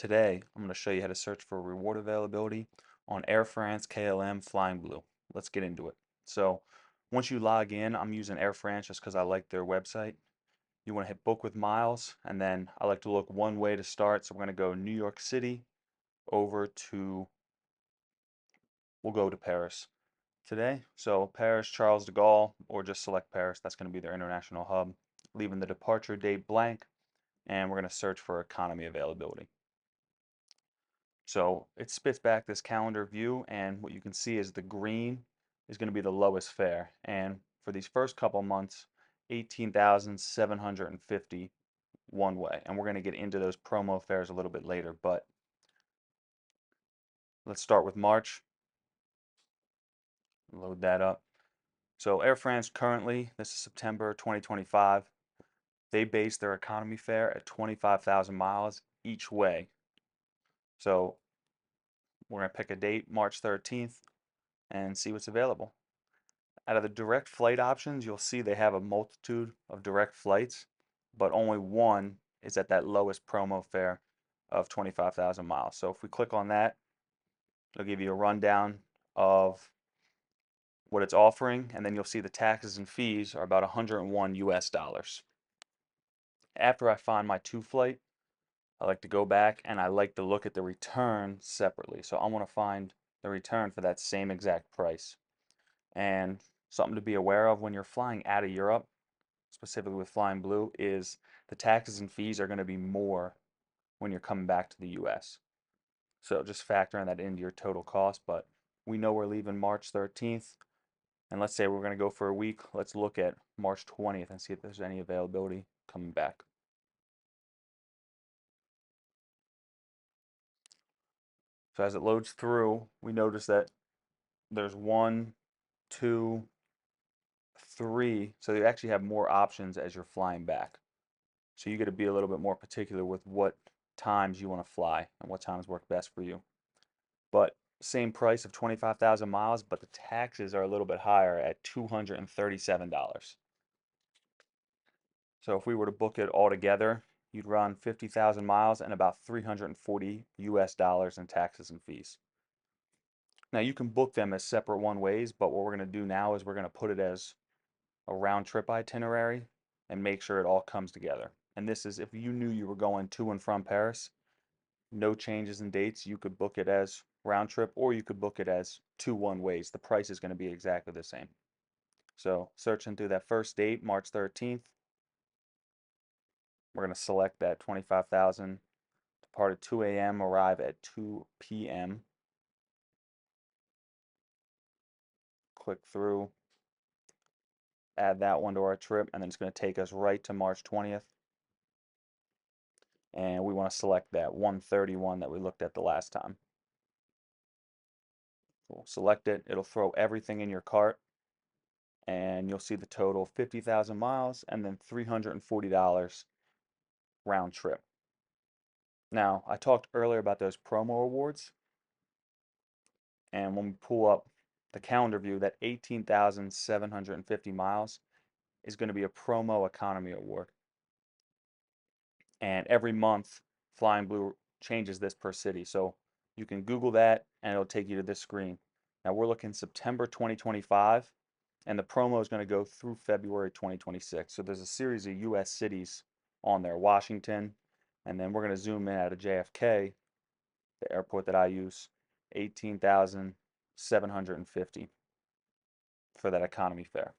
Today, I'm going to show you how to search for reward availability on Air France, KLM, Flying Blue. Let's get into it. So, once you log in, I'm using Air France just because I like their website. You want to hit book with miles, and then I like to look one way to start. So, we're going to go New York City over to, we'll go to Paris today. So, Paris, Charles de Gaulle, or just select Paris. That's going to be their international hub. Leaving the departure date blank, and we're going to search for economy availability. So it spits back this calendar view, and what you can see is the green is going to be the lowest fare. And for these first couple months, 18,750 one way. And we're going to get into those promo fares a little bit later, but let's start with March. Load that up. So Air France currently, this is September 2025, they base their economy fare at 25,000 miles each way. So we're going to pick a date, March 13th, and see what's available. Out of the direct flight options, you'll see they have a multitude of direct flights, but only one is at that lowest promo fare of 25,000 miles. So if we click on that, it'll give you a rundown of what it's offering, and then you'll see the taxes and fees are about 101 US dollars. After I find my to flight, I like to go back and I like to look at the return separately. So I want to find the return for that same exact price. And something to be aware of when you're flying out of Europe, specifically with Flying Blue, is the taxes and fees are going to be more when you're coming back to the US. So just factoring that into your total cost. But we know we're leaving March 13th. And let's say we're going to go for a week. Let's look at March 20th and see if there's any availability coming back. So as it loads through, we notice that there's one, two, three. So you actually have more options as you're flying back. So you got to be a little bit more particular with what times you want to fly and what times work best for you. But same price of 25,000 miles, but the taxes are a little bit higher at $237. So if we were to book it all together, you'd run 50,000 miles and about 340 US dollars in taxes and fees. Now you can book them as separate one ways, but what we're going to do now is we're going to put it as a round trip itinerary and make sure it all comes together. And this is if you knew you were going to and from Paris, no changes in dates, you could book it as round trip or you could book it as two one ways. The price is going to be exactly the same. So searching through that first date, March 13th, we're going to select that 25,000, depart at 2 a.m., arrive at 2 p.m. Click through, add that one to our trip, and then it's going to take us right to March 20th. And we want to select that 131 that we looked at the last time. We'll select it, it'll throw everything in your cart, and you'll see the total 50,000 miles and then $340 round trip. Now, I talked earlier about those promo awards, and when we pull up the calendar view, that 18,750 miles is going to be a promo economy award. And every month, Flying Blue changes this per city. So you can Google that and it'll take you to this screen. Now we're looking September 2025, and the promo is going to go through February 2026. So there's a series of US cities on there, Washington, and then we're going to zoom in out of JFK, the airport that I use, 18,750 for that economy fare.